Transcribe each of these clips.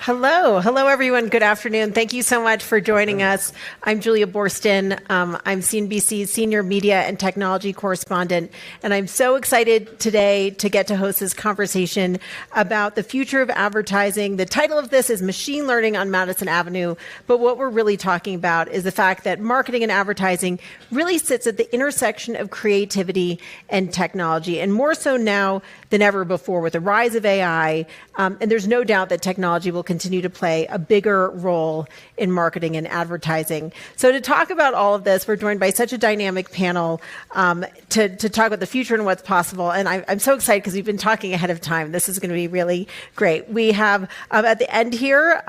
Hello everyone. Good afternoon. Thank you so much for joining us. I'm Julia Boorstin. I'm CNBC's Senior Media and Technology Correspondent, and I'm so excited today to get to host this conversation about the future of advertising. The title of this is Machine Learning on Madison Avenue, but what we're really talking about is the fact that marketing and advertising really sits at the intersection of creativity and technology, and more so now than ever before with the rise of AI, and there's no doubt that technology will continue to play a bigger role in marketing and advertising. So to talk about all of this, we're joined by such a dynamic panel to talk about the future and what's possible. And I'm so excited because we've been talking ahead of time. This is going to be really great. We have at the end here,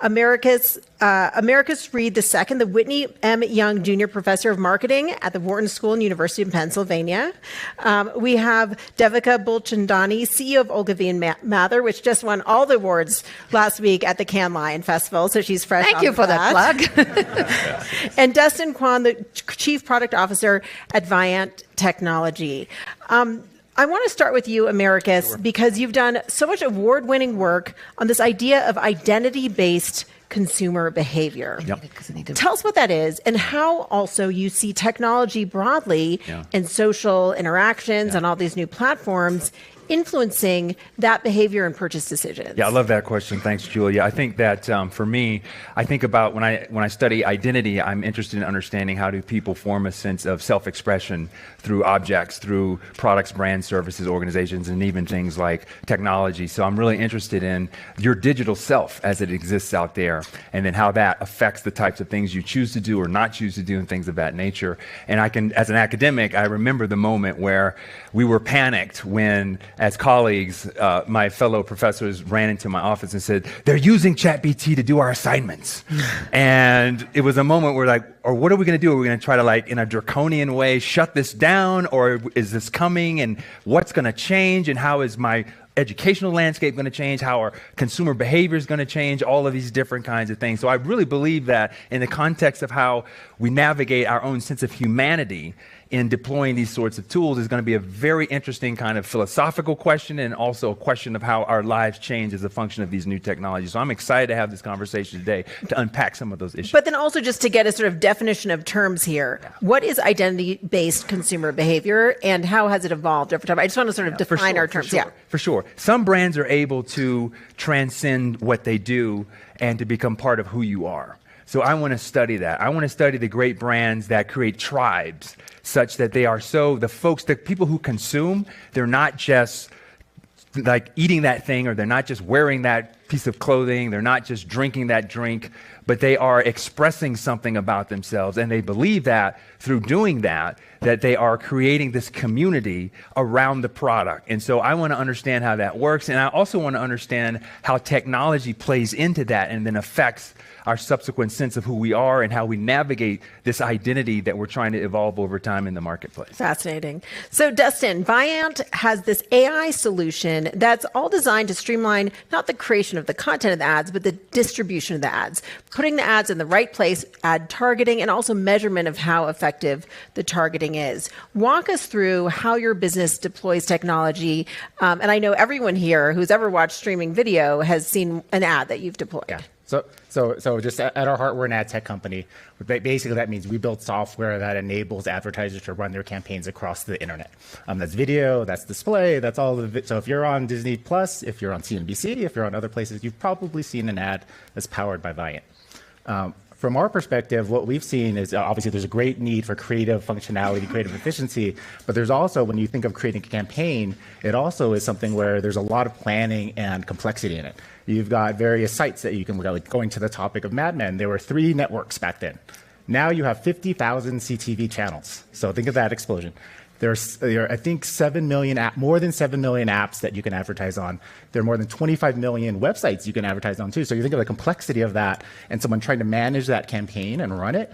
Americus Reed II, the Whitney M. Young Jr. Professor of Marketing at the Wharton School and University of Pennsylvania. We have Devika Bulchandani, CEO of Ogilvy and Mather, which just won all the awards last week at the Cannes Lion Festival, so she's fresh. Thank you for that plug. And Dustin Kwan, the Chief Product Officer at Viant Technology. I want to start with you, Americus, because you've done so much award-winning work on this idea of identity-based consumer behavior. Yep. Tell us what that is and how also you see technology broadly and social interactions and all these new platforms influencing that behavior and purchase decisions. Yeah, I love that question. Thanks, Julia. I think that for me, I think about when I study identity, I'm interested in understanding how do people form a sense of self-expression through objects, through products, brands, services, organizations, and even things like technology. So I'm really interested in your digital self as it exists out there, and then how that affects the types of things you choose to do or not choose to do and things of that nature. And I can, as an academic, I remember the moment where we were panicked when, as colleagues, my fellow professors ran into my office and said, they're using ChatGPT to do our assignments. And it was a moment where or what are we going to do? Are we going to try to in a draconian way, shut this down? Or is this coming? And what's going to change? And how is my educational landscape going to change? How are consumer behavior is going to change? All of these different kinds of things. So I really believe that in the context of how we navigate our own sense of humanity in deploying these sorts of tools is going to be a very interesting kind of philosophical question, and also a question of how our lives change as a function of these new technologies. So I'm excited to have this conversation today to unpack some of those issues. But then also just to get a sort of definition of terms here, what is identity-based consumer behavior and how has it evolved over time? I just want to sort of define our terms. For sure. Some brands are able to transcend what they do and to become part of who you are. So I want to study that. I want to study the great brands that create tribes such that they are the people who consume, they're not just eating that thing, or they're not just wearing that piece of clothing, they're not just drinking that drink, but they are expressing something about themselves. And they believe that through doing that they are creating this community around the product. And so I want to understand how that works. And I also want to understand how technology plays into that and then affects our subsequent sense of who we are and how we navigate this identity that we're trying to evolve over time in the marketplace. Fascinating. So Dustin, Viant has this AI solution that's all designed to streamline not the creation of the content of the ads, but the distribution of the ads, putting the ads in the right place, ad targeting, and also measurement of how effective the targeting is. Walk us through how your business deploys technology. And I know everyone here who's ever watched streaming video has seen an ad that you've deployed. Yeah. So just at our heart, we're an ad tech company. Basically, that means we build software that enables advertisers to run their campaigns across the internet. That's video, that's display, that's all of it. So if you're on Disney Plus, if you're on CNBC, if you're on other places, you've probably seen an ad that's powered by Viant. From our perspective, what we've seen is obviously there's a great need for creative functionality, creative efficiency, but there's also, when you think of creating a campaign, it also is something where there's a lot of planning and complexity in it. You've got various sites that you can look at, like going to the topic of Mad Men, there were 3 networks back then. Now you have 50,000 CTV channels. So think of that explosion. There are, I think, more than 7 million apps that you can advertise on. There are more than 25 million websites you can advertise on, too. So you think of the complexity of that, and someone trying to manage that campaign and run it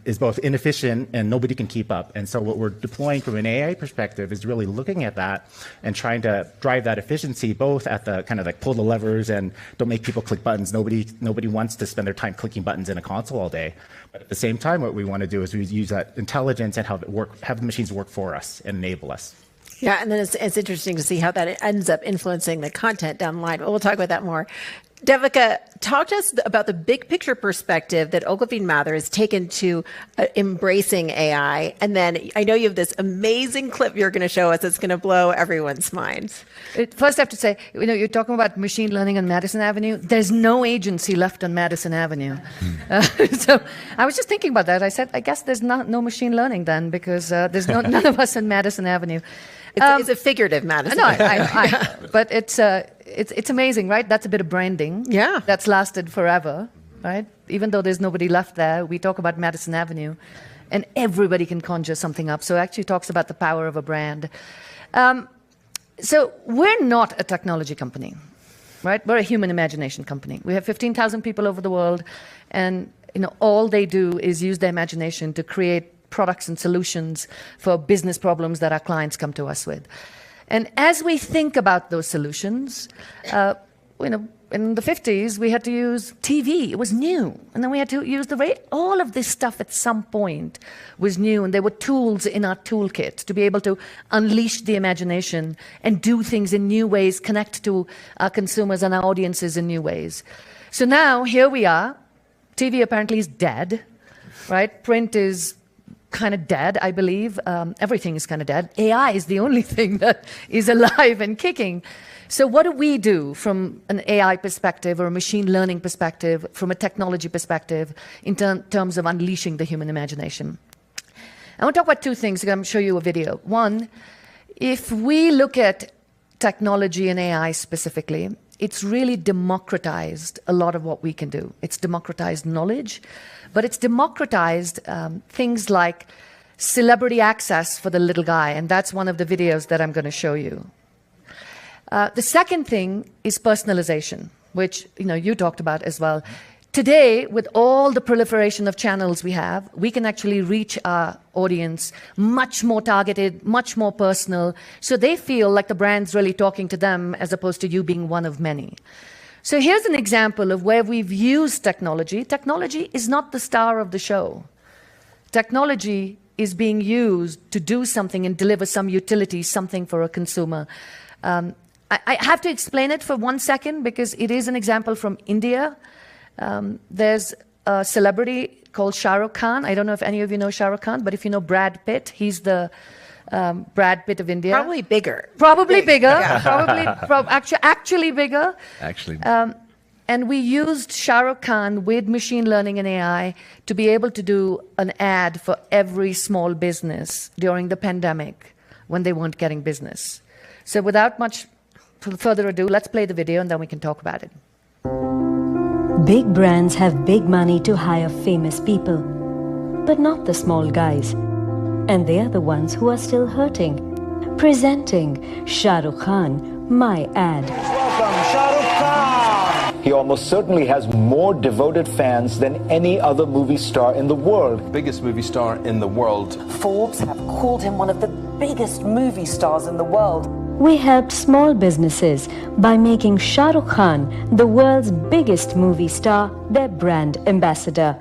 is both inefficient and nobody can keep up. And so what we're deploying from an AI perspective is really looking at that and trying to drive that efficiency, both at the kind of like pull the levers and don't make people click buttons. Nobody wants to spend their time clicking buttons in a console all day. But at the same time, what we want to do is we use that intelligence and have the machines work for us and enable us. Yeah, and then it's interesting to see how that ends up influencing the content down the line. But we'll talk about that more. Devika, talk to us about the big picture perspective that Ogilvy Mather has taken to embracing AI. And then I know you have this amazing clip you're going to show us that's going to blow everyone's minds. First, I have to say, you're talking about machine learning on Madison Avenue. There's no agency left on Madison Avenue. So I was just thinking about that. I said, I guess there's no machine learning then, because there's none of us on Madison Avenue. It's a figurative Madison. No, but it's amazing, right? That's a bit of branding. Yeah. That's lasted forever, right? Even though there's nobody left there, we talk about Madison Avenue, and everybody can conjure something up. So it actually talks about the power of a brand. So we're not a technology company, right? We're a human imagination company. We have 15,000 people over the world, and all they do is use their imagination to create products and solutions for business problems that our clients come to us with. And as we think about those solutions, in the 50s, we had to use TV. It was new. And then we had to use the radio. All of this stuff at some point was new, and there were tools in our toolkit to be able to unleash the imagination and do things in new ways, connect to our consumers and our audiences in new ways. So now, here we are. TV apparently is dead, right? Print is kind of dead, I believe. Everything is kind of dead. AI is the only thing that is alive and kicking. So what do we do from an AI perspective or a machine learning perspective, from a technology perspective, in terms of unleashing the human imagination? I want to talk about two things. I'm going to show you a video. One, if we look at technology and AI specifically, it's really democratized a lot of what we can do. It's democratized knowledge, but it's democratized things like celebrity access for the little guy, and that's one of the videos that I'm going to show you. The second thing is personalization, which you talked about as well. Today, with all the proliferation of channels we have, we can actually reach our audience much more targeted, much more personal, so they feel like the brand's really talking to them as opposed to you being one of many. So here's an example of where we've used technology. Technology is not the star of the show. Technology is being used to do something and deliver some utility, something for a consumer. I have to explain it for 1 second because it is an example from India. There's a celebrity called Shah Rukh Khan. I don't know if any of you know Shah Rukh Khan, but if you know Brad Pitt, he's the Brad Pitt of India. Probably bigger. Probably bigger. Actually bigger. Actually. And we used Shah Rukh Khan with machine learning and AI to be able to do an ad for every small business during the pandemic when they weren't getting business. So without much further ado, let's play the video and then we can talk about it. Big brands have big money to hire famous people, but not the small guys. And they are the ones who are still hurting. Presenting Shah Rukh Khan, My Ad. Welcome, Shah Rukh Khan! He almost certainly has more devoted fans than any other movie star in the world. Biggest movie star in the world. Forbes have called him one of the biggest movie stars in the world. We helped small businesses by making Shah Rukh Khan, the world's biggest movie star, their brand ambassador.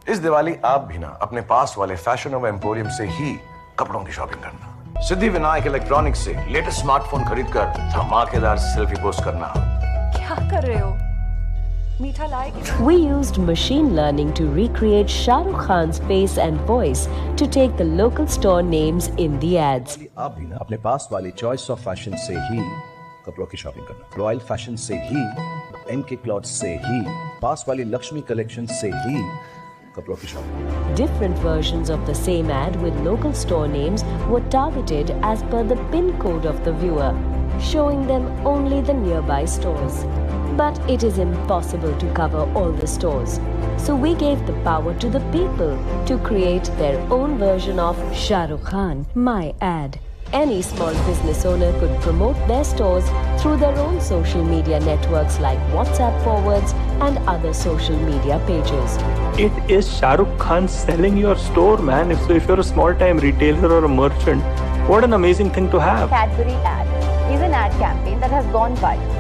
इस दिवाली आप भी ना अपने पास वाले fashion और emporium से ही कपड़ों की शॉपिंग करना। सिद्धि विनायक इलेक्ट्रॉनिक्स से लेटेस्ट स्मार्टफोन खरीदकर धमाकेदार सेल्फी पोस्ट करना। क्या कर रहे हो? मीठा लाएगी? We used machine learning to recreate Shah Rukh Khan's face and voice to take the local store names in the ads. आप भी ना अपने पास वाली चॉइस ऑफ फैशन से ही कपड़ों की शॉपिंग करना। रॉयल फैशन से ही, एमके क्लॉथ्स से ही, पास वाली लक्ष्मी कलेक्शन से ही कपड़ों की shopping. Different versions of the same ad with local store names were targeted as per the PIN code of the viewer, showing them only the nearby stores. But it is impossible to cover all the stores. So we gave the power to the people to create their own version of Shah Rukh Khan, My Ad. Any small business owner could promote their stores through their own social media networks like WhatsApp forwards and other social media pages. It is Shah Rukh Khan selling your store, man. So if you're a small-time retailer or a merchant, what an amazing thing to have. Cadbury ad is an ad campaign that has gone viral.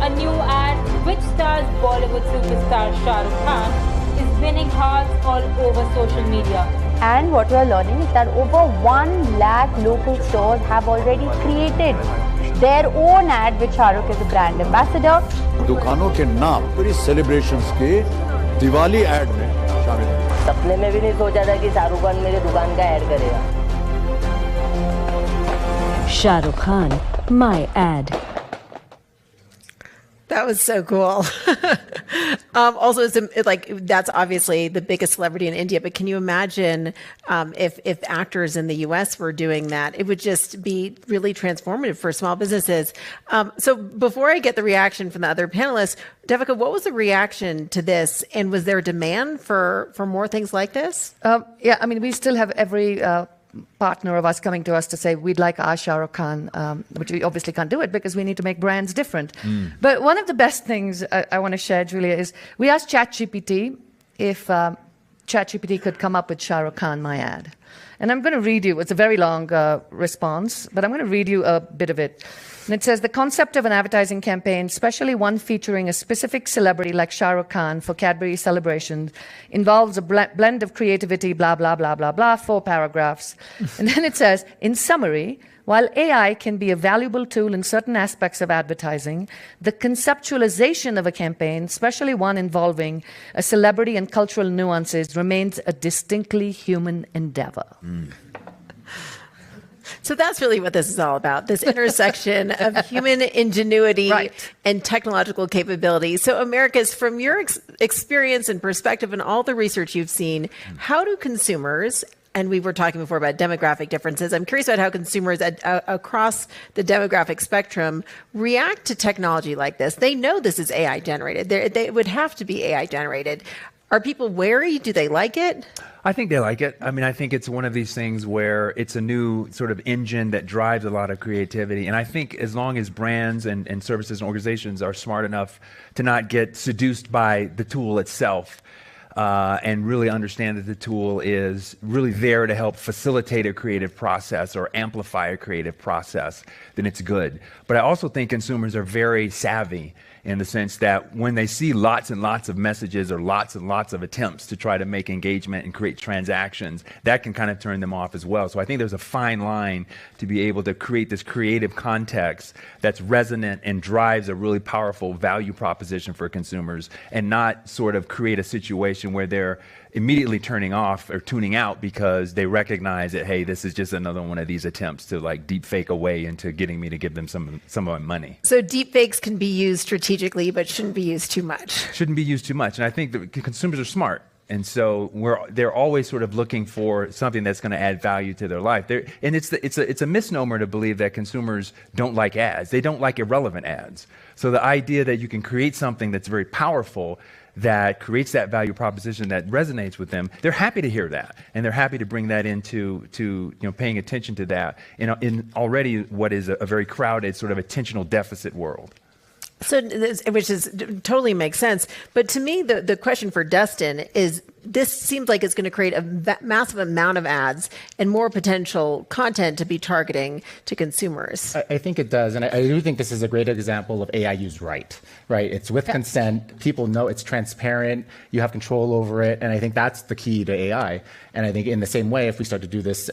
A new ad which stars Bollywood superstar Shah Rukh Khan is winning hearts all over social media. And what we are learning is that over 1 lakh local stores have already created their own ad with Shah Rukh as a brand ambassador. दुकानों के नाम पूरी celebrations के Diwali add में शामिल हैं। सपने में भी नहीं सोचा था कि शाहरुख खान मेरे दुकान का ऐड करेगा। Shah Rukh Khan, my ad. That was so cool. Also, that's obviously the biggest celebrity in India, but can you imagine if actors in the U.S. were doing that? It would just be really transformative for small businesses. So before I get the reaction from the other panelists, Devika, what was the reaction to this? And was there demand for more things like this? Yeah, I mean, we still have every partner of us coming to us to say we'd like our Shah Rukh Khan, which we obviously can't do it because we need to make brands different. But one of the best things I want to share, Julia, is we asked ChatGPT if ChatGPT could come up with Shah Rukh Khan, my ad. And I'm going to read you, it's a very long response, but I'm going to read you a bit of it. And it says, the concept of an advertising campaign, especially one featuring a specific celebrity like Shah Rukh Khan for Cadbury celebrations, involves a blend of creativity, blah, blah, blah, blah, blah, 4 paragraphs. And then it says, in summary, while AI can be a valuable tool in certain aspects of advertising, the conceptualization of a campaign, especially one involving a celebrity and cultural nuances, remains a distinctly human endeavor. So that's really what this is all about, this intersection of human ingenuity and technological capability. So Americus, from your experience and perspective and all the research you've seen, how do consumers, and we were talking before about demographic differences, I'm curious about how consumers across the demographic spectrum react to technology like this. They know this is AI generated. They would have to be AI generated. Are people wary? Do they like it? I think they like it. I mean, I think it's one of these things where it's a new sort of engine that drives a lot of creativity. And I think as long as brands and services and organizations are smart enough to not get seduced by the tool itself, and really understand that the tool is really there to help facilitate a creative process or amplify a creative process, then it's good. But I also think consumers are very savvy in the sense that when they see lots and lots of messages or lots and lots of attempts to try to make engagement and create transactions, that can kind of turn them off as well. So I think there's a fine line to be able to create this creative context that's resonant and drives a really powerful value proposition for consumers, and not sort of create a situation where they're immediately turning off or tuning out because they recognize that, hey, this is just another one of these attempts to like deep fake a way into getting me to give them some of my money. So deep fakes can be used strategically, but shouldn't be used too much. Shouldn't be used too much. And I think that consumers are smart. And so they're always sort of looking for something that's going to add value to their life. And it's a misnomer to believe that consumers don't like ads. They don't like irrelevant ads. So the idea that you can create something that's very powerful that creates that value proposition that resonates with them, they're happy to hear that, and they're happy to bring that into paying attention to that in already what is a very crowded sort of attentional deficit world. So, which totally makes sense. But to me, the question for Dustin is, this seems like it's going to create a massive amount of ads and more potential content to be targeting to consumers. I think it does. And I do think this is a great example of AI used right? It's with consent. People know it's transparent. You have control over it. And I think that's the key to AI. And I think in the same way, if we start to do this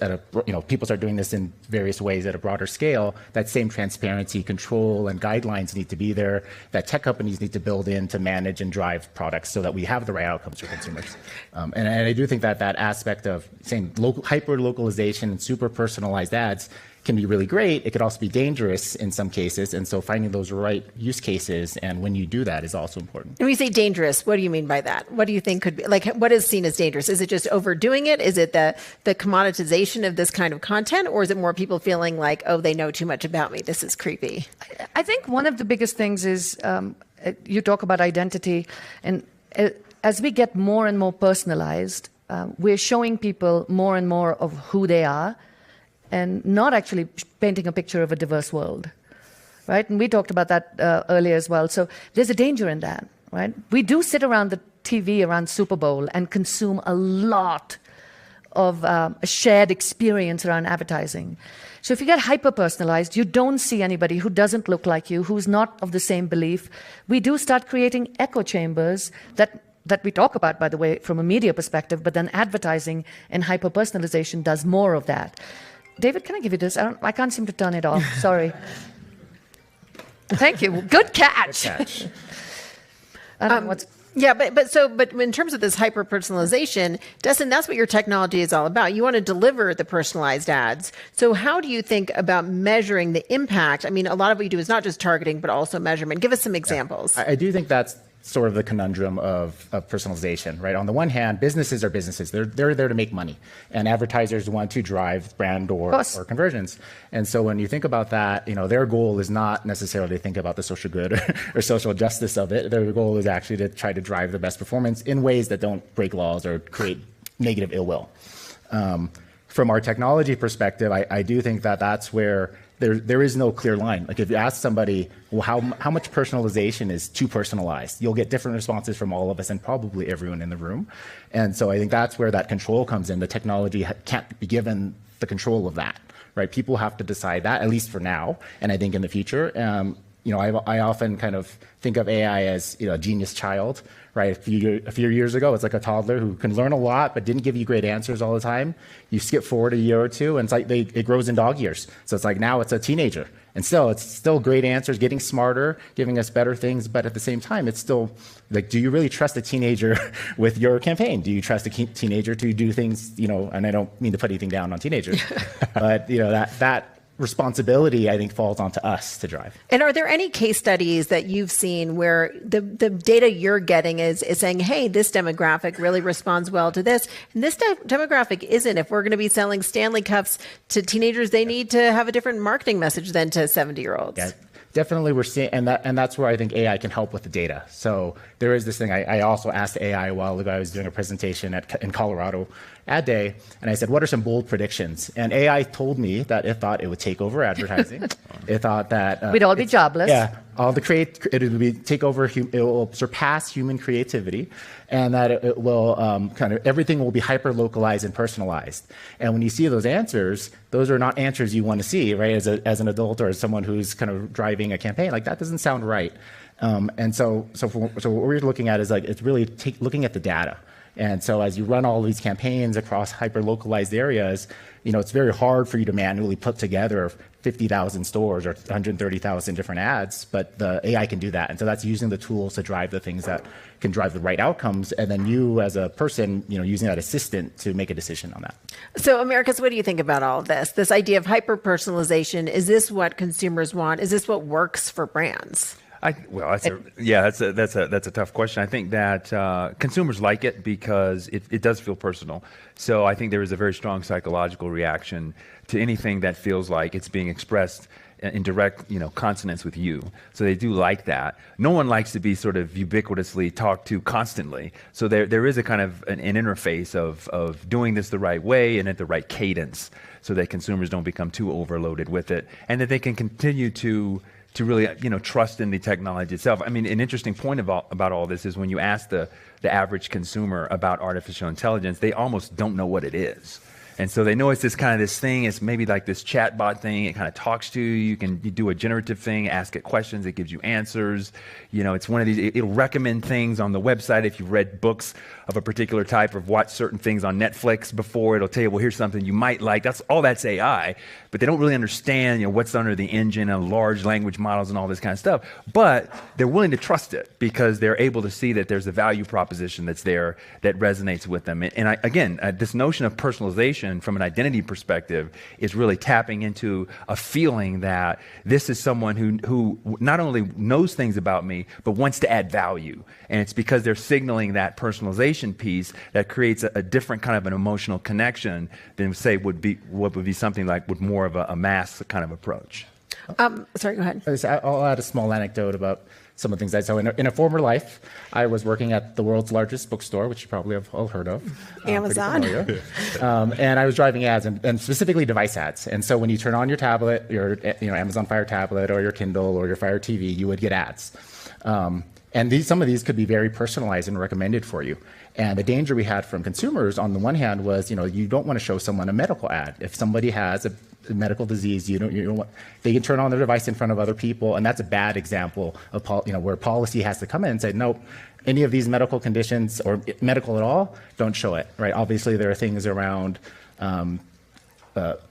people start doing this in various ways at a broader scale, that same transparency, control, and guidelines need to be there that tech companies need to build in to manage and drive products so that we have the right outcomes for consumers. And I do think that aspect of saying hyper-localization and super personalized ads can be really great. It could also be dangerous in some cases. And so finding those right use cases and when you do that is also important. And when you say dangerous, what do you mean by that? What do you think could be, like, what is seen as dangerous? Is it just overdoing it? Is it the commoditization of this kind of content? Or is it more people feeling like, oh, they know too much about me, this is creepy? I think one of the biggest things is you talk about identity, and as we get more and more personalized, we're showing people more and more of who they are and not actually painting a picture of a diverse world, right? And we talked about that earlier as well. So there's a danger in that, right? We do sit around the TV around Super Bowl and consume a lot of a shared experience around advertising. So if you get hyper-personalized, you don't see anybody who doesn't look like you, who's not of the same belief. We do start creating echo chambers that we talk about, by the way, from a media perspective, but then advertising and hyper-personalization does more of that. David, can I give you this? I can't seem to turn it off. Sorry. Thank you. Good catch. Good catch. I don't know what's Yeah, but in terms of this hyper personalization, Dustin, that's what your technology is all about. You want to deliver the personalized ads. So how do you think about measuring the impact? I mean, a lot of what you do is not just targeting, but also measurement. Give us some examples. I do think that's sort of the conundrum of personalization, right? On the one hand, businesses are businesses. They're there to make money, and advertisers want to drive brand or conversions. And so when you think about that, their goal is not necessarily to think about the social good or social justice of it. Their goal is actually to try to drive the best performance in ways that don't break laws or create negative ill will. From our technology perspective, I do think that that's where there is no clear line. Like if you ask somebody, well, how much personalization is too personalized? You'll get different responses from all of us and probably everyone in the room. And so I think that's where that control comes in. The technology can't be given the control of that, right? People have to decide that, at least for now. And I think in the future, I often kind of think of AI as a genius child, right? A few years ago, it's like a toddler who can learn a lot but didn't give you great answers all the time. You skip forward a year or two, and it's like it grows in dog years. So it's like now it's a teenager, and it's still great answers, getting smarter, giving us better things. But at the same time, it's still like, do you really trust a teenager with your campaign? Do you trust a teenager to do things? And I don't mean to put anything down on teenagers, but that responsibility, I think, falls onto us to drive. And are there any case studies that you've seen where the data you're getting is saying, hey, this demographic really responds well to this, and this demographic isn't? If we're going to be selling Stanley Cups to teenagers, they need to have a different marketing message than to 70-year-olds. Yeah. Definitely, we're seeing, and that's where I think AI can help with the data. So there is this thing. I also asked AI a while ago. I was doing a presentation in Colorado Ad Day, and I said, "What are some bold predictions?" And AI told me that it thought it would take over advertising. It thought that we'd all be jobless. Yeah, it will surpass human creativity, and that it will everything will be hyper localized and personalized. And when you see those answers, those are not answers you want to see, right? As an adult or as someone who's kind of driving a campaign, like that doesn't sound right. And so what we're looking at is it's really looking at the data. And so as you run all these campaigns across hyper-localized areas, it's very hard for you to manually put together 50,000 stores or 130,000 different ads, but the AI can do that. And so that's using the tools to drive the things that can drive the right outcomes, and then you as a person, using that assistant to make a decision on that. So Americus, what do you think about all of this? This idea of hyper-personalization, is this what consumers want? Is this what works for brands? That's a tough question. I think that consumers like it because it does feel personal. So I think there is a very strong psychological reaction to anything that feels like it's being expressed in direct, consonance with you. So they do like that. No one likes to be sort of ubiquitously talked to constantly. So there is a kind of an interface of doing this the right way and at the right cadence, so that consumers don't become too overloaded with it, and that they can continue to really, trust in the technology itself. I mean, an interesting point about all this is when you ask the average consumer about artificial intelligence, they almost don't know what it is. And so they know it's this thing, it's maybe like this chatbot thing, it kind of talks to you, you do a generative thing, ask it questions, it gives you answers. It's one of these, it'll recommend things on the website if you've read books of a particular type or watched certain things on Netflix before, it'll tell you, well, here's something you might like. That's AI, but they don't really understand, what's under the engine and large language models and all this kind of stuff. But they're willing to trust it because they're able to see that there's a value proposition that's there that resonates with them. And this notion of personalization from an identity perspective is really tapping into a feeling that this is someone who not only knows things about me, but wants to add value. And it's because they're signaling that personalization piece that creates a different kind of an emotional connection than, say, what would be something like with more of a mass kind of approach. Sorry, go ahead. I'll add a small anecdote about some of the things I saw. In a former life, I was working at the world's largest bookstore, which you probably have all heard of. Amazon. And I was driving ads, and specifically device ads. And so when you turn on your tablet, your Amazon Fire tablet or your Kindle or your Fire TV, you would get ads. And some of these could be very personalized and recommended for you. And the danger we had from consumers, on the one hand, was you don't want to show someone a medical ad. If somebody has a medical disease, you don't want, they can turn on their device in front of other people, and that's a bad example of where policy has to come in and say, no, any of these medical conditions or medical at all, don't show it. Right? Obviously, there are things around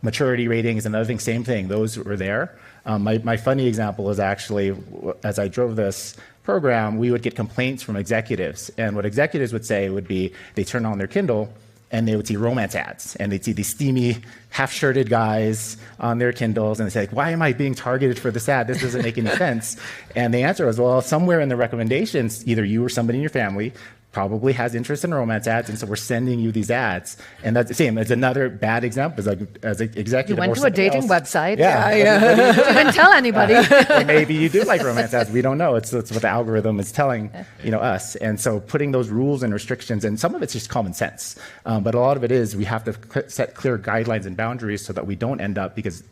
maturity ratings and other things, same thing. Those were there. My funny example is actually, as I drove this program, we would get complaints from executives. And what executives would say would be, they turn on their Kindle and they would see romance ads. And they'd see these steamy, half-shirted guys on their Kindles. And they'd say, like, why am I being targeted for this ad? This doesn't make any sense. And the answer was, well, somewhere in the recommendations, either you or somebody in your family probably has interest in romance ads, and so we're sending you these ads. And that's the same. It's another bad example. As an executive, you went to a dating website. Yeah. You didn't tell anybody. Or maybe you do like romance ads. We don't know. It's what the algorithm is telling us. And so putting those rules and restrictions, and some of it's just common sense, but a lot of it is we have to set clear guidelines and boundaries so that we don't end up, because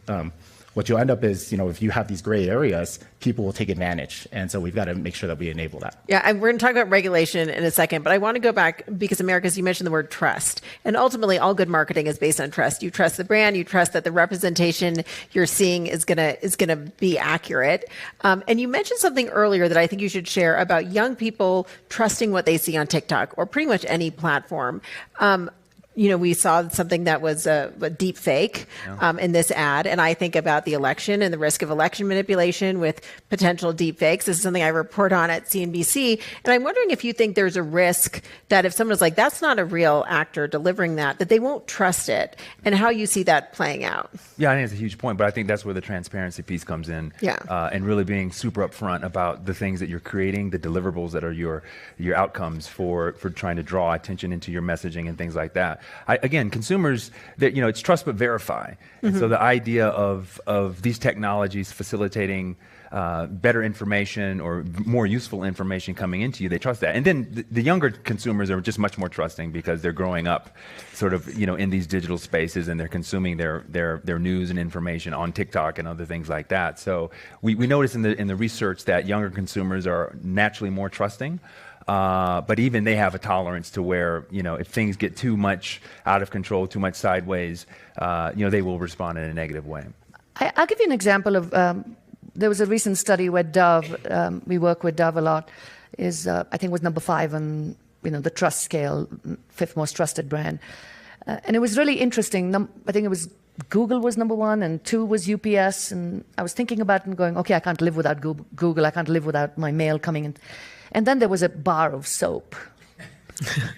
what you'll end up is, if you have these gray areas, people will take advantage. And so we've got to make sure that we enable that. Yeah, and we're going to talk about regulation in a second, but I want to go back because, Americus, you mentioned the word trust. And ultimately, all good marketing is based on trust. You trust the brand, you trust that the representation you're seeing is gonna be accurate. And you mentioned something earlier that I think you should share about young people trusting what they see on TikTok or pretty much any platform. We saw something that was a deep fake in this ad. And I think about the election and the risk of election manipulation with potential deep fakes. This is something I report on at CNBC. And I'm wondering if you think there's a risk that if someone's like, that's not a real actor delivering that they won't trust it, and how you see that playing out. Yeah, I think it's a huge point, but I think that's where the transparency piece comes in. And really being super upfront about the things that you're creating, the deliverables that are your outcomes for trying to draw attention into your messaging and things like that. Again, consumers, it's trust but verify. And so the idea of these technologies facilitating better information or more useful information coming into you, they trust that. And then the younger consumers are just much more trusting because they're growing up sort of, in these digital spaces, and they're consuming their news and information on TikTok and other things like that. So we notice in the research that younger consumers are naturally more trusting. But even they have a tolerance to where, if things get too much out of control, too much sideways, they will respond in a negative way. I'll give you an example of, there was a recent study where Dove, we work with Dove a lot, I think was number 5 on, the trust scale, 5th most trusted brand. And it was really interesting. I think it was Google was number 1 and 2 was UPS. And I was thinking about it and going, okay, I can't live without Google. I can't live without my mail coming in. And then there was a bar of soap,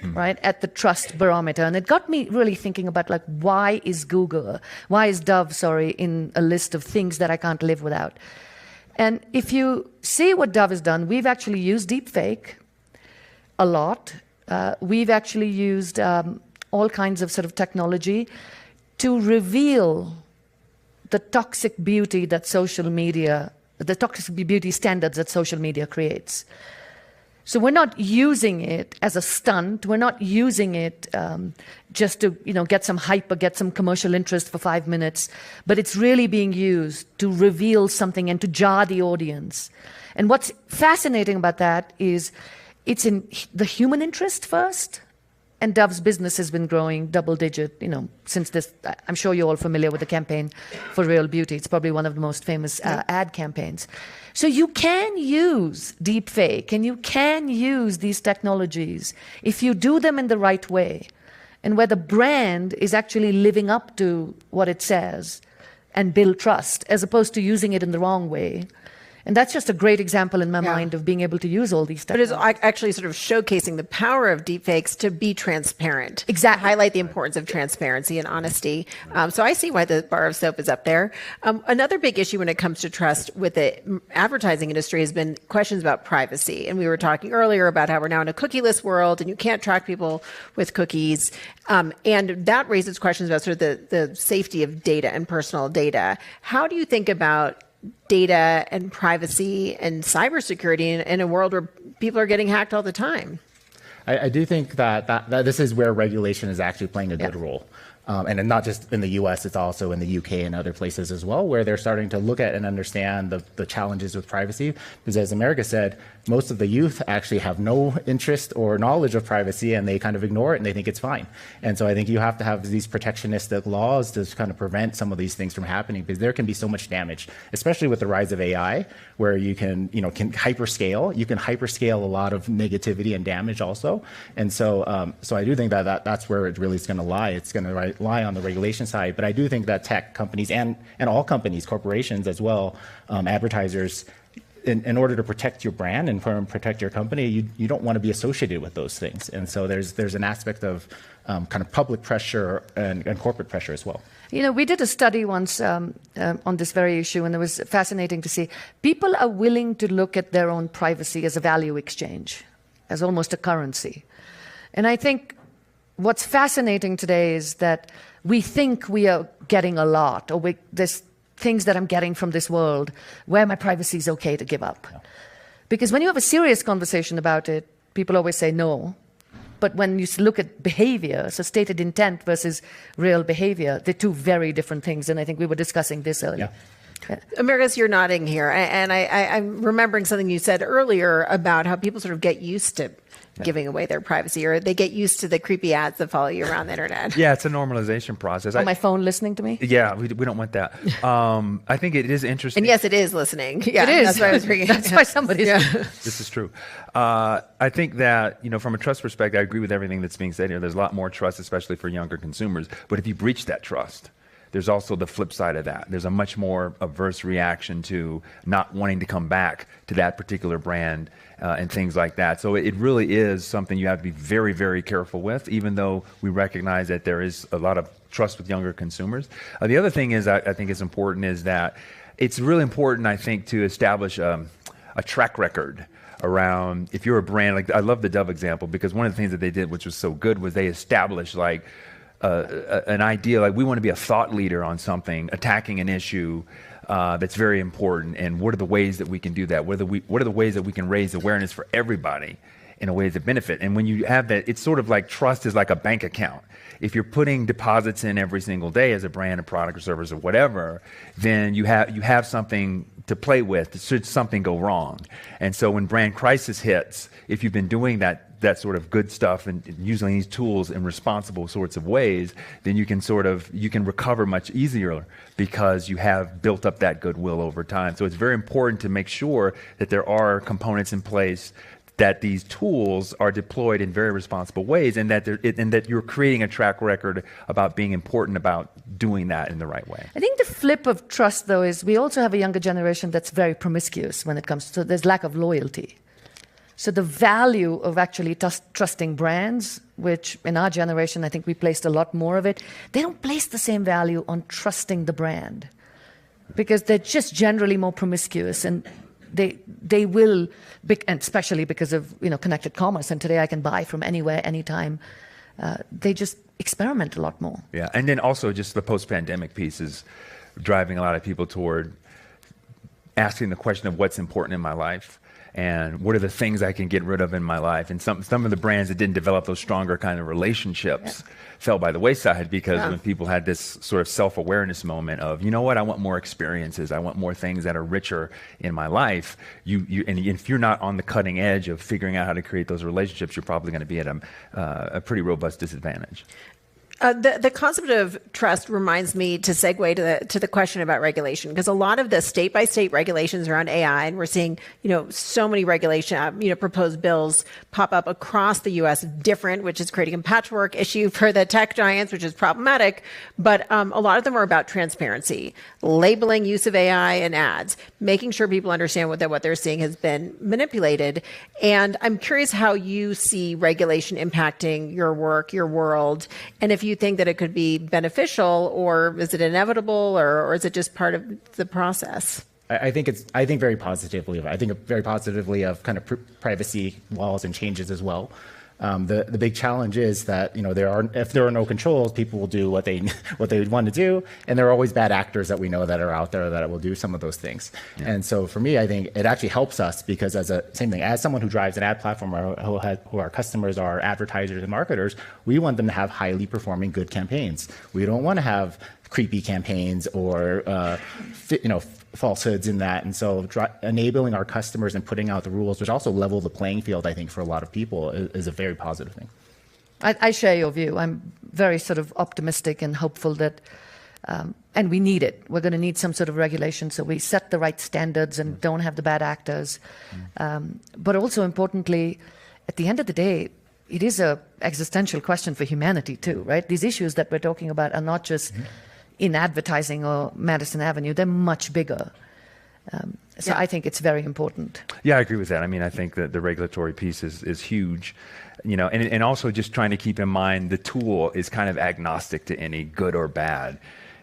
right, at the trust barometer. And it got me really thinking about, why is Dove, in a list of things that I can't live without? And if you see what Dove has done, we've actually used deepfake a lot. We've actually used all kinds of sort of technology to reveal the toxic beauty that the toxic beauty standards that social media creates. So we're not using it as a stunt. We're not using it just to get some hype or get some commercial interest for 5 minutes. But it's really being used to reveal something and to jar the audience. And what's fascinating about that is it's in the human interest first. And Dove's business has been growing double-digit, since this. I'm sure you're all familiar with the campaign for Real Beauty. It's probably one of the most famous ad campaigns. So you can use deepfake and you can use these technologies if you do them in the right way, and where the brand is actually living up to what it says and build trust, as opposed to using it in the wrong way. And that's just a great example in my mind of being able to use all these technologies. But it's actually sort of showcasing the power of deepfakes to be transparent. Exactly. Highlight the importance of transparency and honesty. So I see why the bar of soap is up there. Another big issue when it comes to trust with the advertising industry has been questions about privacy. And we were talking earlier about how we're now in a cookieless world and you can't track people with cookies. And that raises questions about sort of the safety of data and personal data. How do you think about data and privacy and cybersecurity in a world where people are getting hacked all the time? I do think that this is where regulation is actually playing a good role. And not just in the US, it's also in the UK and other places as well, where they're starting to look at and understand the challenges with privacy. Because as America said, most of the youth actually have no interest or knowledge of privacy, and they kind of ignore it and they think it's fine. And so I think you have to have these protectionistic laws to kind of prevent some of these things from happening, because there can be so much damage, especially with the rise of AI, where you can hyperscale. You can hyperscale a lot of negativity and damage also. And so, so I do think that's where it really is going to lie. It's going to lie on the regulation side. But I do think that tech companies and all companies, corporations as well, advertisers, in order to protect your brand and protect your company, you don't want to be associated with those things. And so there's an aspect of kind of public pressure and corporate pressure as well. You know, we did a study once on this very issue, and it was fascinating to see people are willing to look at their own privacy as a value exchange, as almost a currency. And I think what's fascinating today is that we think we are getting a lot, or there's things that I'm getting from this world where my privacy is okay to give up. Yeah. Because when you have a serious conversation about it, people always say no. But when you look at behavior, so stated intent versus real behavior, they're two very different things. And I think we were discussing this earlier. Yeah. Americus, you're nodding here. And I'm remembering something you said earlier about how people sort of get used to giving away their privacy, or they get used to the creepy ads that follow you around the internet. Yeah, it's a normalization process. On my phone listening to me? Yeah, we don't want that. I think it is interesting. And yes, it is listening. Yeah, it is. That's why I was bringing it. That's why somebody's... Yeah. This is true. I think that, from a trust perspective, I agree with everything that's being said here. There's a lot more trust, especially for younger consumers. But if you breach that trust, there's also the flip side of that. There's a much more averse reaction to not wanting to come back to that particular brand and things like that. So it really is something you have to be very, very careful with, even though we recognize that there is a lot of trust with younger consumers. The other thing is, I think is important, is that it's really important, I think, to establish a track record around, if you're a brand, like I love the Dove example, because one of the things that they did, which was so good, was they established an idea, like we want to be a thought leader on something, attacking an issue that's very important, and what are the ways that we can do that? What are the ways that we can raise awareness for everybody in a way that benefit? And when you have that, it's sort of like trust is like a bank account. If you're putting deposits in every single day as a brand, a product or service or whatever, then you have something to play with should something go wrong. And so when brand crisis hits, if you've been doing that sort of good stuff and using these tools in responsible sorts of ways, then you can recover much easier because you have built up that goodwill over time. So it's very important to make sure that there are components in place, that these tools are deployed in very responsible ways, and that you're creating a track record about being important about doing that in the right way. I think the flip of trust, though, is we also have a younger generation that's very promiscuous when it comes to, there's lack of loyalty. So the value of actually trusting brands, which in our generation, I think we placed a lot more of it, they don't place the same value on trusting the brand, because they're just generally more promiscuous, and they will, and especially because of connected commerce, and today I can buy from anywhere, anytime. They just experiment a lot more. Yeah, and then also just the post-pandemic piece is driving a lot of people toward asking the question of what's important in my life, and what are the things I can get rid of in my life. And some of the brands that didn't develop those stronger kind of relationships fell by the wayside, because when people had this sort of self-awareness moment of, you know what, I want more experiences, I want more things that are richer in my life, and if you're not on the cutting edge of figuring out how to create those relationships, you're probably going to be at a pretty robust disadvantage. The concept of trust reminds me to segue to the question about regulation, because a lot of the state-by-state regulations around AI, and we're seeing so many regulation proposed bills pop up across the U.S. different, which is creating a patchwork issue for the tech giants, which is problematic. But a lot of them are about transparency, labeling use of AI in ads, making sure people understand what they're seeing has been manipulated. And I'm curious how you see regulation impacting your work, your world, and if you think that it could be beneficial, or is it inevitable, or is it just part of the process? I think very positively. I think very positively of kind of privacy laws and changes as well. The big challenge is that if there are no controls, people will do what they want to do, and there are always bad actors that we know that are out there that will do some of those things. Yeah. And so for me, I think it actually helps us, because as someone who drives an ad platform, or who our customers are advertisers and marketers, we want them to have highly performing good campaigns. We don't want to have creepy campaigns or falsehoods in that. And so enabling our customers and putting out the rules, which also level the playing field, I think, for a lot of people is a very positive thing. I share your view. I'm very sort of optimistic and hopeful that, and we need it. We're going to need some sort of regulation so we set the right standards and don't have the bad actors. But also importantly, at the end of the day, it is an existential question for humanity too, right? These issues that we're talking about are not just in advertising or Madison Avenue, they're much bigger. So I think it's very important. Yeah, I agree with that. I mean, I think that the regulatory piece is huge, and also just trying to keep in mind the tool is kind of agnostic to any good or bad.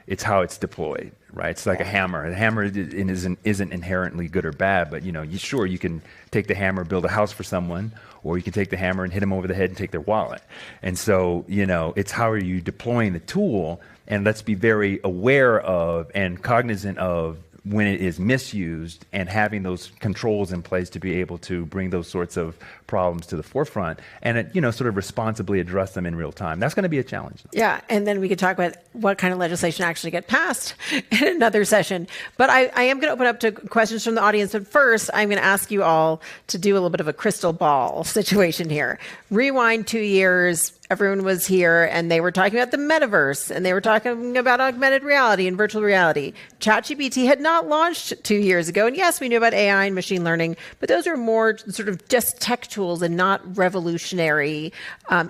It's how it's deployed, right? It's like a hammer. The hammer isn't inherently good or bad, but sure, you can take the hammer, build a house for someone, or you can take the hammer and hit them over the head and take their wallet. And so, it's how are you deploying the tool, and let's be very aware of and cognizant of when it is misused and having those controls in place to be able to bring those sorts of problems to the forefront and, sort of responsibly address them in real time. That's going to be a challenge. Yeah, and then we could talk about what kind of legislation actually get passed in another session. But I am going to open up to questions from the audience. But first, I'm going to ask you all to do a little bit of a crystal ball situation here. Rewind 2 years. Everyone was here and they were talking about the metaverse and they were talking about augmented reality and virtual reality. ChatGPT had not launched 2 years ago. And yes, we knew about AI and machine learning, but those are more sort of just tech tools and not revolutionary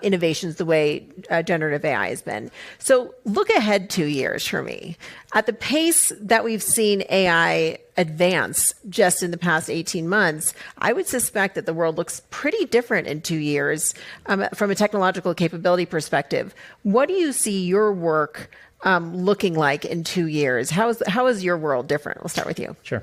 innovations the way generative AI has been. So look ahead 2 years for me. At the pace that we've seen AI advance just in the past 18 months, I would suspect that the world looks pretty different in 2 years from a technological capability perspective. What do you see your work looking like in 2 years? How is your world different? We'll start with you. Sure.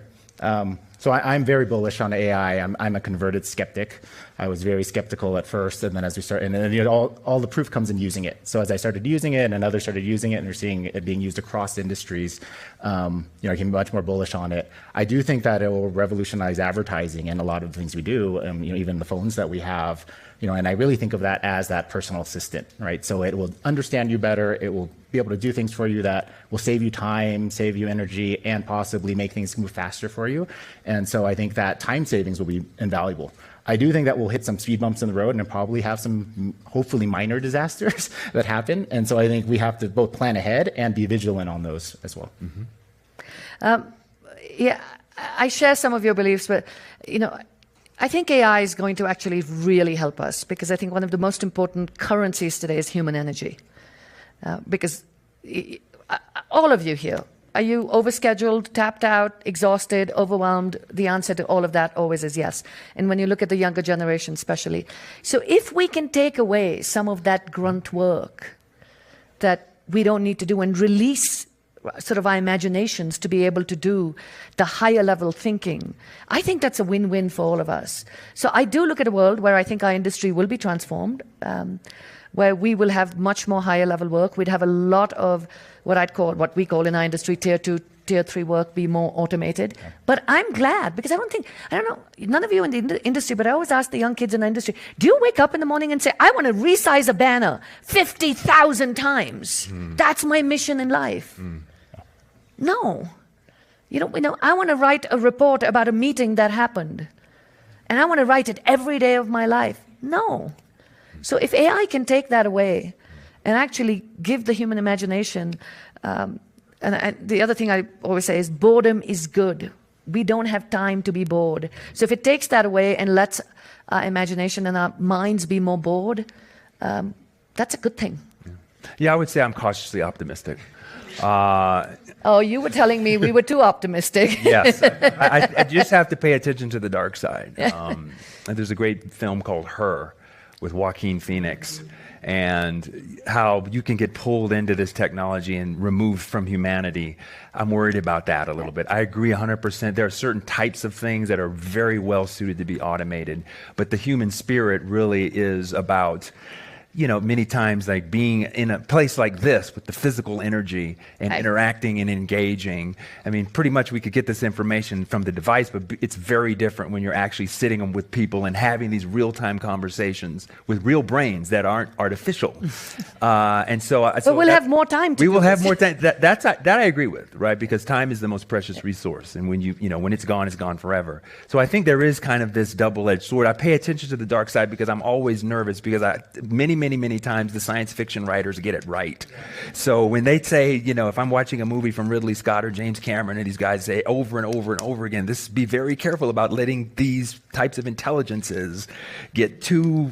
So I'm very bullish on AI. I'm a converted skeptic. I was very skeptical at first, and then as we start, and then all the proof comes in using it. So as I started using it, and others started using it, and they're seeing it being used across industries, I became much more bullish on it. I do think that it will revolutionize advertising and a lot of the things we do. Even the phones that we have. And I really think of that as that personal assistant, right? So it will understand you better. It will be able to do things for you that will save you time, save you energy, and possibly make things move faster for you. And so I think that time savings will be invaluable. I do think that we'll hit some speed bumps in the road and probably have some hopefully minor disasters that happen. And so I think we have to both plan ahead and be vigilant on those as well. Yeah, I share some of your beliefs, but I think AI is going to actually really help us because I think one of the most important currencies today is human energy. Because all of you here, are you overscheduled, tapped out, exhausted, overwhelmed? The answer to all of that always is yes. And when you look at the younger generation especially. So if we can take away some of that grunt work that we don't need to do and release sort of our imaginations to be able to do the higher level thinking, I think that's a win-win for all of us. So I do look at a world where I think our industry will be transformed, where we will have much more higher level work. We'd have a lot of what we call in our industry tier 2, tier 3 work be more automated. But I'm glad because I don't know, none of you in the industry, but I always ask the young kids in the industry, do you wake up in the morning and say, I want to resize a banner 50,000 times? That's my mission in life. No. I want to write a report about a meeting that happened. And I want to write it every day of my life. No. So if AI can take that away and actually give the human imagination, and the other thing I always say is boredom is good. We don't have time to be bored. So if it takes that away and lets our imagination and our minds be more bored, that's a good thing. Yeah, I would say I'm cautiously optimistic. Oh, you were telling me we were too optimistic. Yes. I just have to pay attention to the dark side. And there's a great film called Her with Joaquin Phoenix and how you can get pulled into this technology and removed from humanity. I'm worried about that a little bit. I agree 100%. There are certain types of things that are very well suited to be automated, but the human spirit really is about many times like being in a place like this with the physical energy and interacting and engaging. I mean, pretty much we could get this information from the device, but it's very different when you're actually sitting with people and having these real-time conversations with real brains that aren't artificial. But we'll have more time. We will have more time. That I agree with, right? Because time is the most precious resource, and when when it's gone forever. So I think there is kind of this double-edged sword. I pay attention to the dark side because I'm always nervous because many times the science fiction writers get it right. So when they say, if I'm watching a movie from Ridley Scott or James Cameron and these guys say over and over and over again, be very careful about letting these types of intelligences get too,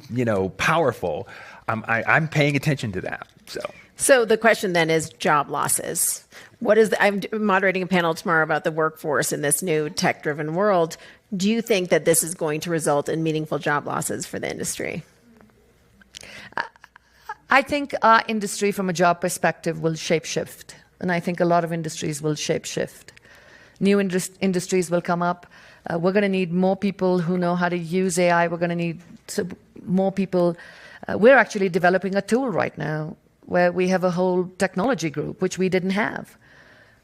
powerful. I'm paying attention to that. So the question then is job losses. I'm moderating a panel tomorrow about the workforce in this new tech-driven world. Do you think that this is going to result in meaningful job losses for the industry? I think our industry from a job perspective will shapeshift. And I think a lot of industries will shapeshift. New industries will come up. We're going to need more people who know how to use AI. We're going to need more people. We're actually developing a tool right now where we have a whole technology group, which we didn't have.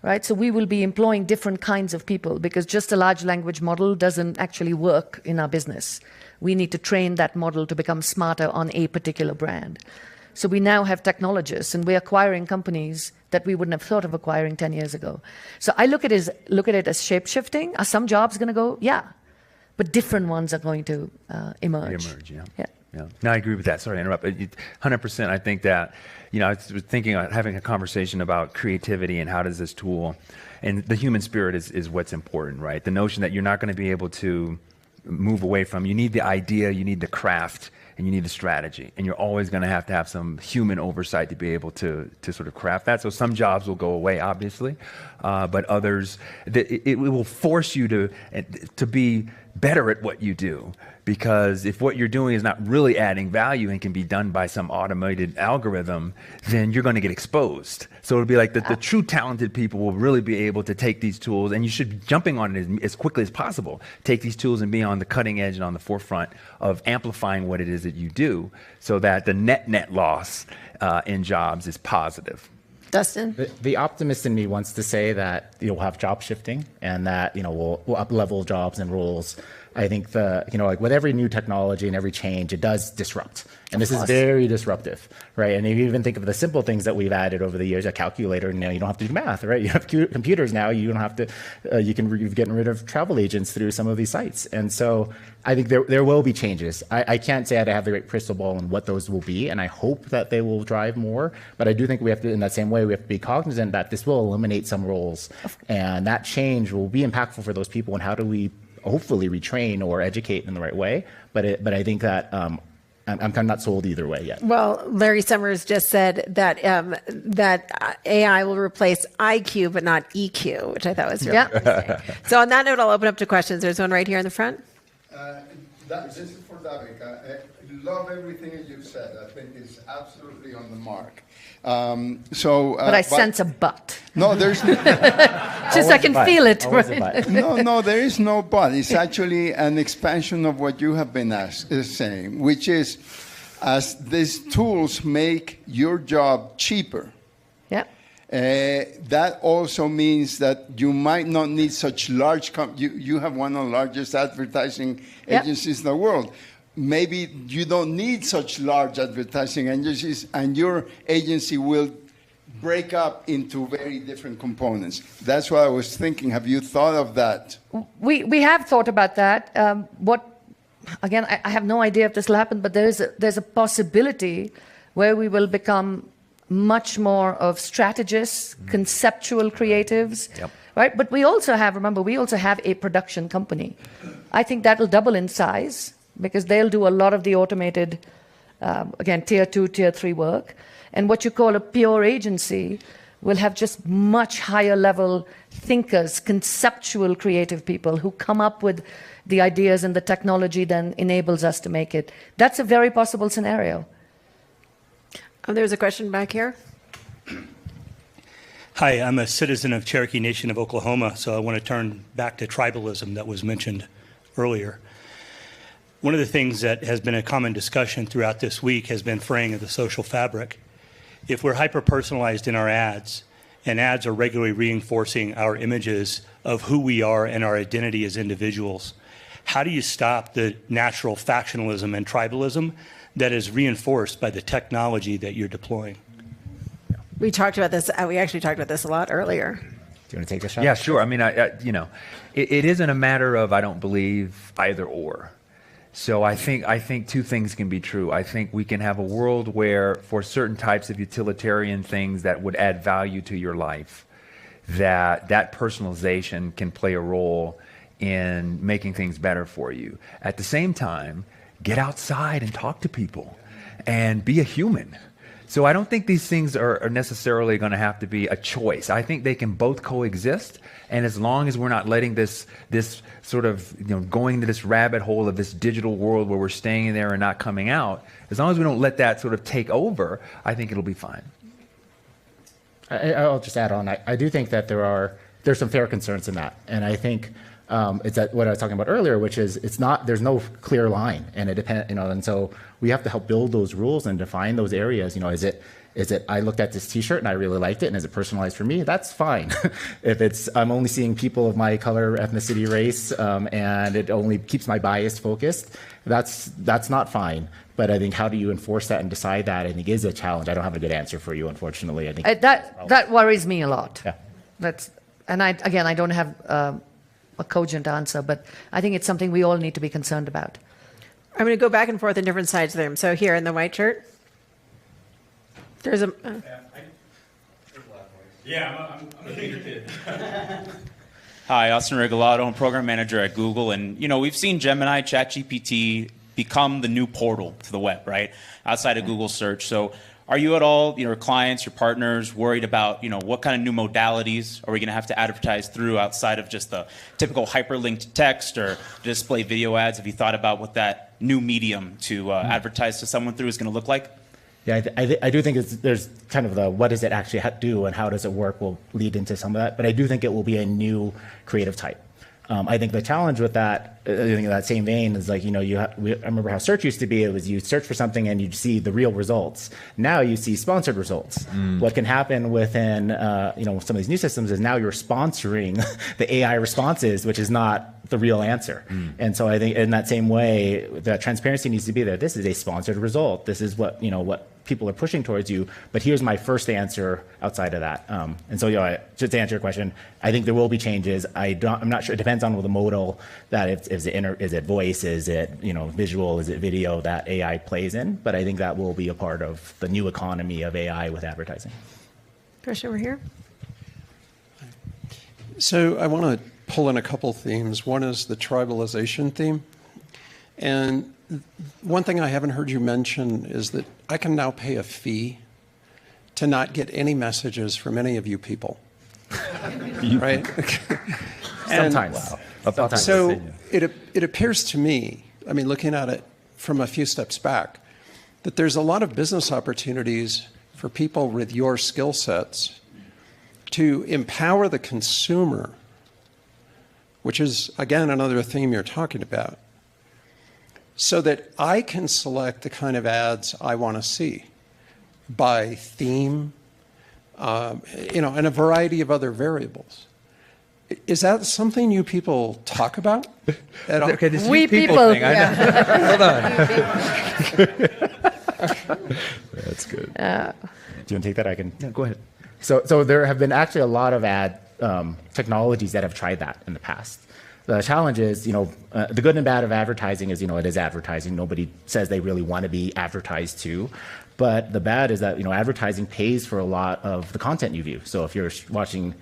Right? So we will be employing different kinds of people because just a large language model doesn't actually work in our business. We need to train that model to become smarter on a particular brand. So we now have technologists, and we're acquiring companies that we wouldn't have thought of acquiring 10 years ago. So I look at it as shape-shifting. Are some jobs going to go? Yeah. But different ones are going to emerge. Yeah. No, I agree with that. Sorry to interrupt. 100%. I think that, I was thinking about having a conversation about creativity and how does this tool, and the human spirit is what's important, right? The notion that you're not going to be able to move away from. You need the idea, you need the craft, and you need the strategy. And you're always going to have some human oversight to be able to sort of craft that. So some jobs will go away, obviously, but others, it will force you to be better at what you do. Because if what you're doing is not really adding value and can be done by some automated algorithm, then you're going to get exposed. So it'll be like the true talented people will really be able to take these tools, and you should be jumping on it as quickly as possible. Take these tools and be on the cutting edge and on the forefront of amplifying what it is that you do so that the net loss in jobs is positive. Dustin? The optimist in me wants to say that we'll have job shifting and that we'll up-level jobs and roles. I think like with every new technology and every change, it does disrupt. And this is very disruptive, right? And if you even think of the simple things that we've added over the years, a calculator, now you don't have to do math, right? You have computers now, you don't have to, you're getting rid of travel agents through some of these sites. And so I think there will be changes. I can't say I have the right crystal ball on what those will be, and I hope that they will drive more. But I do think we have to, in that same way, we have to be cognizant that this will eliminate some roles. And that change will be impactful for those people. And how do we hopefully retrain or educate in the right way? But I think that I'm kind of not sold either way yet. Well, Larry Summers just said that AI will replace IQ but not EQ, which I thought was really interesting. So on that note, I'll open up to questions. There's one right here in the front. This is for Devika. I love everything that you said. I think it's absolutely on the mark. But I sense a but. No, there's just I can feel it. No, there is no but. It's actually an expansion of what you have been saying, which is as these tools make your job cheaper. Yeah. That also means that you might not need such large. You have one of the largest advertising agencies in the world. Maybe you don't need such large advertising agencies, and your agency will break up into very different components. That's what I was thinking. Have you thought of that? We have thought about that. Again, I have no idea if this will happen, but there's a possibility where we will become much more of strategists, conceptual creatives, right? But we also have a production company. I think that'll double in size, because they'll do a lot of the automated, again, tier 2, tier 3 work. And what you call a pure agency will have just much higher level thinkers, conceptual creative people who come up with the ideas and the technology then enables us to make it. That's a very possible scenario. There's a question back here. Hi, I'm a citizen of Cherokee Nation of Oklahoma, so I want to turn back to tribalism that was mentioned earlier. one of the things that has been a common discussion throughout this week has been fraying of the social fabric. If we're hyper-personalized in our ads, and ads are regularly reinforcing our images of who we are and our identity as individuals, how do you stop the natural factionalism and tribalism that is reinforced by the technology that you're deploying? We talked about this. We actually talked about this a lot earlier. Do you want to take this shot? Yeah, sure. I mean, it isn't a matter of I don't believe either or. So I think two things can be true. I think we can have a world where for certain types of utilitarian things that would add value to your life, that personalization can play a role in making things better for you. At the same time, get outside and talk to people and be a human. So I don't think these things are necessarily going to have to be a choice. I think they can both coexist, and as long as we're not letting this sort of, going into this rabbit hole of this digital world where we're staying in there and not coming out, as long as we don't let that sort of take over, I think it'll be fine. I'll just add on. I do think that there's some fair concerns in that, and I think it's that what I was talking about earlier, which is there's no clear line, and it depends, and so we have to help build those rules and define those areas. Is it I looked at this T-shirt and I really liked it, and is it personalized for me? That's fine. If it's I'm only seeing people of my color, ethnicity, race, and it only keeps my bias focused, that's not fine. But I think how do you enforce that and decide that, I think, is a challenge. I don't have a good answer for you, unfortunately. I think that worries me a lot. Yeah. I don't have a cogent answer, but I think it's something we all need to be concerned about. I'm going to go back and forth on different sides of the room. So here in the white shirt, there's a. I'm a bigger kid. Hi, Austin Regalado. I'm program manager at Google, and we've seen Gemini, ChatGPT become the new portal to the web, right? Outside of Google search. So, are you at all, your clients, your partners, worried about, what kind of new modalities are we going to have to advertise through outside of just the typical hyperlinked text or display video ads? Have you thought about what that new medium to advertise to someone through is going to look like? Yeah, I do think there's kind of the what does it actually do and how does it work will lead into some of that. But I do think it will be a new creative type. I think the challenge with that, I think in that same vein, is like, I remember how search used to be. It was you search for something and you'd see the real results. Now you see sponsored results. What can happen within, some of these new systems is now you're sponsoring the AI responses, which is not the real answer. And so I think in that same way, that transparency needs to be there. This is a sponsored result. This is what people are pushing towards you, but here's my first answer outside of that. And so, just to answer your question, I think there will be changes. I'm not sure. It depends on the modal that is it voice, is it visual, is it video that AI plays in. But I think that will be a part of the new economy of AI with advertising. Question over here. So I want to pull in a couple themes. One is the tribalization theme, and one thing I haven't heard you mention is that I can now pay a fee to not get any messages from any of you people. Right? Sometimes. So it appears to me, looking at it from a few steps back, that there's a lot of business opportunities for people with your skill sets to empower the consumer, which is, again, another theme you're talking about, so that I can select the kind of ads I want to see by theme, and a variety of other variables. Is that something you people talk about? Okay, this we people thing. Hold on. That's good. Do you want to take that? I can. Yeah, go ahead. So there have been actually a lot of ad technologies that have tried that in the past. The challenge is, the good and bad of advertising is, it is advertising. Nobody says they really want to be advertised to. But the bad is that, advertising pays for a lot of the content you view. So if you're watching,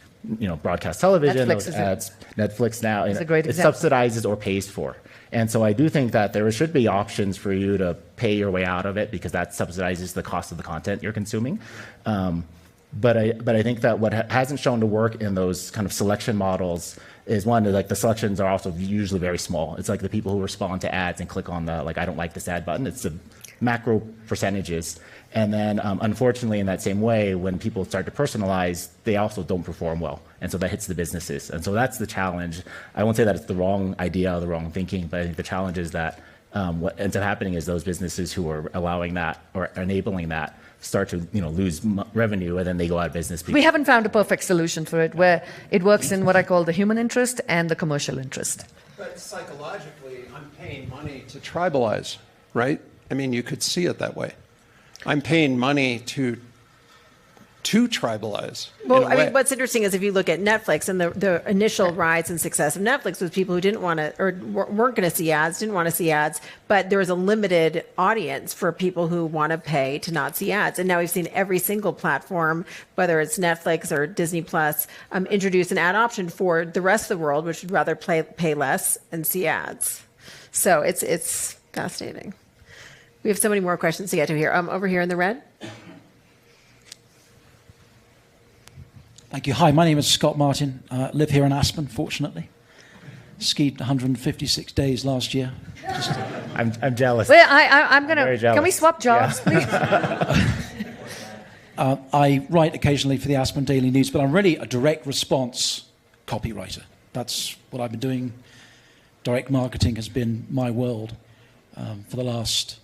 broadcast television, Netflix now, a great it example. subsidizes or pays for. And so I do think that there should be options for you to pay your way out of it because that subsidizes the cost of the content you're consuming. But I think that what hasn't shown to work in those kind of selection models is one, like the selections are also usually very small. It's like the people who respond to ads and click on the I don't like this ad button. It's the macro percentages. And then unfortunately, in that same way, when people start to personalize, they also don't perform well. And so that hits the businesses. And so that's the challenge. I won't say that it's the wrong idea or the wrong thinking, but I think the challenge is that what ends up happening is those businesses who are allowing that or enabling that start to lose revenue, and then they go out of business. We haven't found a perfect solution for it where it works in what I call the human interest and the commercial interest. But psychologically, I'm paying money to tribalize, right? I mean, you could see it that way. I'm paying money to tribalize. Well, I mean, what's interesting is if you look at Netflix and the initial rise and success of Netflix was people who didn't want to or weren't going to see ads, didn't want to see ads, but there was a limited audience for people who want to pay to not see ads. And now we've seen every single platform, whether it's Netflix or Disney Plus, introduce an ad option for the rest of the world, which would rather pay less and see ads. So it's fascinating. We have so many more questions to get to here. Over here in the red. Thank you. Hi, my name is Scott Martin. I live here in Aspen, fortunately. Skied 156 days last year. I'm jealous. Well, I'm going to... Can we swap jobs, please? I write occasionally for the Aspen Daily News, but I'm really a direct response copywriter. That's what I've been doing. Direct marketing has been my world for the last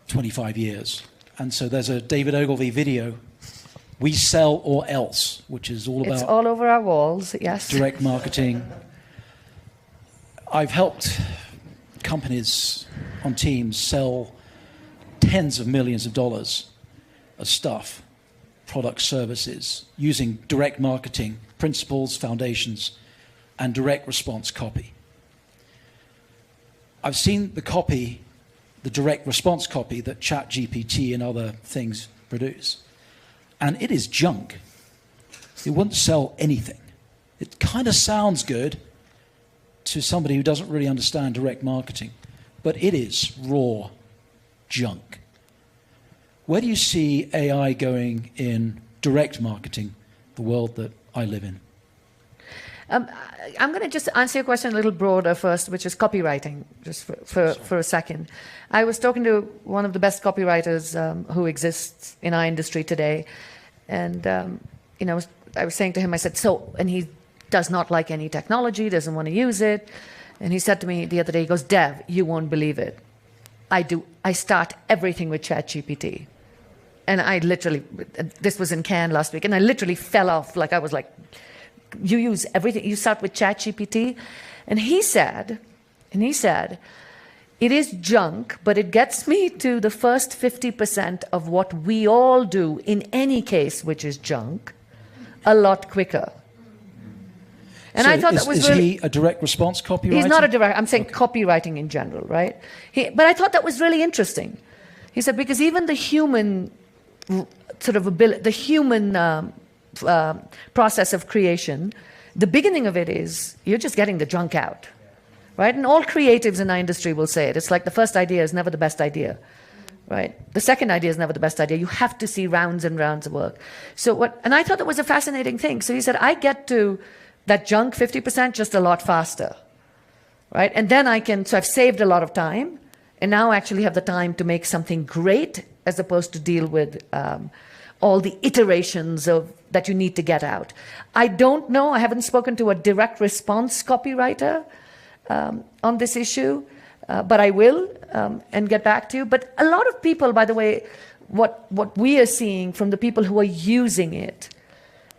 25 years. And so there's a David Ogilvy video, We Sell or Else, which is all about... It's all over our walls, yes. Direct marketing. I've helped companies on teams sell tens of millions of dollars of stuff, products, services, using direct marketing principles, foundations, and direct response copy. I've seen the copy, the direct response copy that ChatGPT and other things produce. And it is junk. It wouldn't sell anything. It kind of sounds good to somebody who doesn't really understand direct marketing, but it is raw junk. Where do you see AI going in direct marketing, the world that I live in? I'm going to just answer your question a little broader first, which is copywriting, just for a second. I was talking to one of the best copywriters who exists in our industry today, and I was saying to him, I said, and he does not like any technology, doesn't want to use it, and he said to me the other day, he goes, Dev, you won't believe it. I start everything with ChatGPT. And I literally, this was in Cannes last week, and I literally fell off, I was like, you use everything, you start with ChatGPT? And he said, it is junk, but it gets me to the first 50% of what we all do in any case, which is junk, a lot quicker. And so I thought that was really... Is he a direct response copywriter? He's not a direct, I'm saying copywriting in general, right? But I thought that was really interesting. He said, because even the human sort of ability, the human process of creation, the beginning of it is you're just getting the junk out, right? And all creatives in our industry will say it. It's like the first idea is never the best idea, right? The second idea is never the best idea. You have to see rounds and rounds of work. And I thought that was a fascinating thing. So he said, I get to that junk 50% just a lot faster, right? And then so I've saved a lot of time, and now I actually have the time to make something great as opposed to deal with all the iterations that you need to get out. I don't know, I haven't spoken to a direct response copywriter on this issue, but I will and get back to you. But a lot of people, by the way, what we are seeing from the people who are using it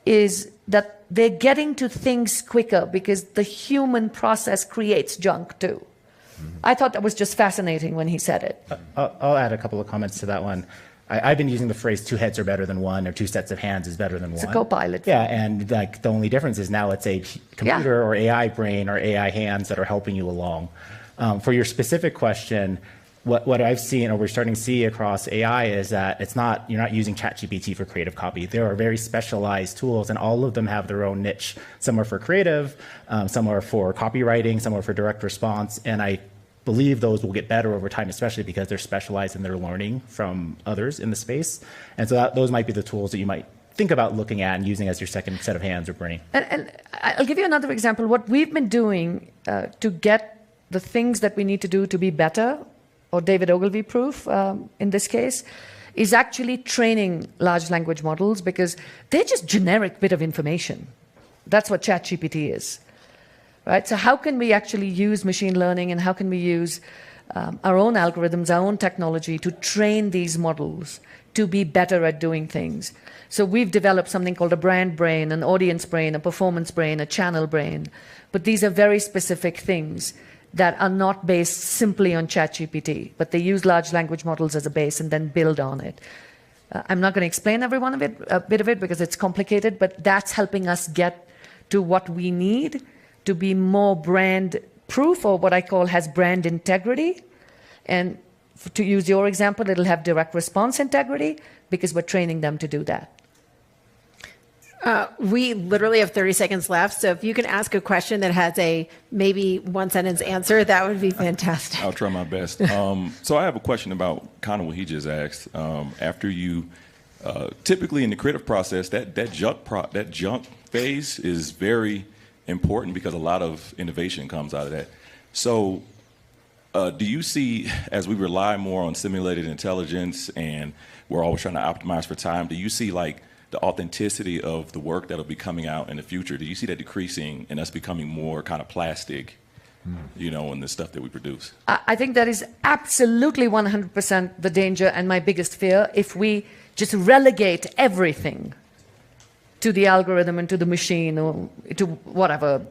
is that they're getting to things quicker because the human process creates junk too. I thought that was just fascinating when he said it. I'll add a couple of comments to that one. I've been using the phrase 2 heads are better than one, or 2 sets of hands is better than one. It's a co-pilot. Yeah, and the only difference is now it's a computer or AI brain or AI hands that are helping you along. For your specific question, what I've seen, or we're starting to see across AI, is that you're not using ChatGPT for creative copy. There are very specialized tools, and all of them have their own niche. Some are for creative, some are for copywriting, some are for direct response, and I believe those will get better over time, especially because they're specialized and they're learning from others in the space. And so those might be the tools that you might think about looking at and using as your second set of hands or brain. And I'll give you another example. What we've been doing to get the things that we need to do to be better, or David Ogilvy proof in this case, is actually training large language models, because they're just generic bit of information. That's what ChatGPT is. Right? So how can we actually use machine learning, and how can we use our own algorithms, our own technology to train these models to be better at doing things. So we've developed something called a brand brain, an audience brain, a performance brain, a channel brain. But these are very specific things that are not based simply on ChatGPT, but they use large language models as a base and then build on it. I'm not going to explain a bit of it because it's complicated, but that's helping us get to what we need to be more brand proof, or what I call has brand integrity. And to use your example, it'll have direct response integrity because we're training them to do that. We literally have 30 seconds left, so if you can ask a question that has a maybe one-sentence answer, that would be fantastic. I'll try my best. So I have a question about kind of what he just asked. After you, typically in the creative process, that junk phase is very important because a lot of innovation comes out of that. So do you see, as we rely more on simulated intelligence and we're always trying to optimize for time, do you see like the authenticity of the work that'll be coming out in the future? Do you see that decreasing and us becoming more kind of plastic, you know, in the stuff that we produce? I think that is absolutely 100% the danger and my biggest fear if we just relegate everything to the algorithm and to the machine or to whatever.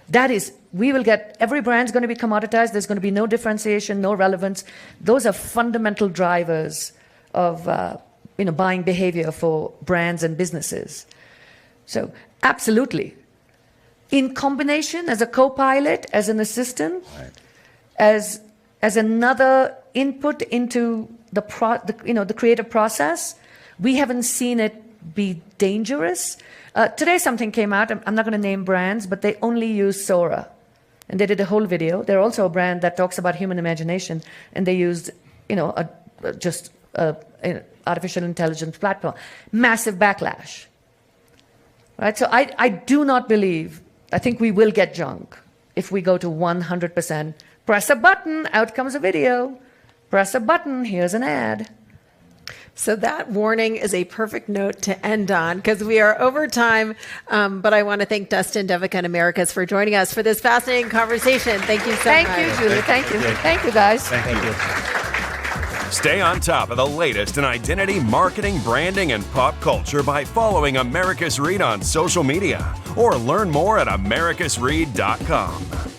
That is, we will get, every brand's going to be commoditized. There's going to be no differentiation, no relevance. Those are fundamental drivers of buying behavior for brands and businesses. So absolutely. In combination, as a co-pilot, as an assistant, as another input into the creative process, we haven't seen it be dangerous. Today something came out, I'm not going to name brands, but they only use Sora. And they did a whole video. They're also a brand that talks about human imagination, and they used, artificial intelligence platform. Massive backlash. Right? So I do not believe, I think we will get junk if we go to 100%. Press a button, out comes a video. Press a button, here's an ad. So that warning is a perfect note to end on because we are over time. But I want to thank Dustin, Devika, and Americus for joining us for this fascinating conversation. Thank you so much. Thank you, Julie. Thank you. Thank you, guys. Thank you. Stay on top of the latest in identity, marketing, branding, and pop culture by following Americus Read on social media or learn more at americusread.com.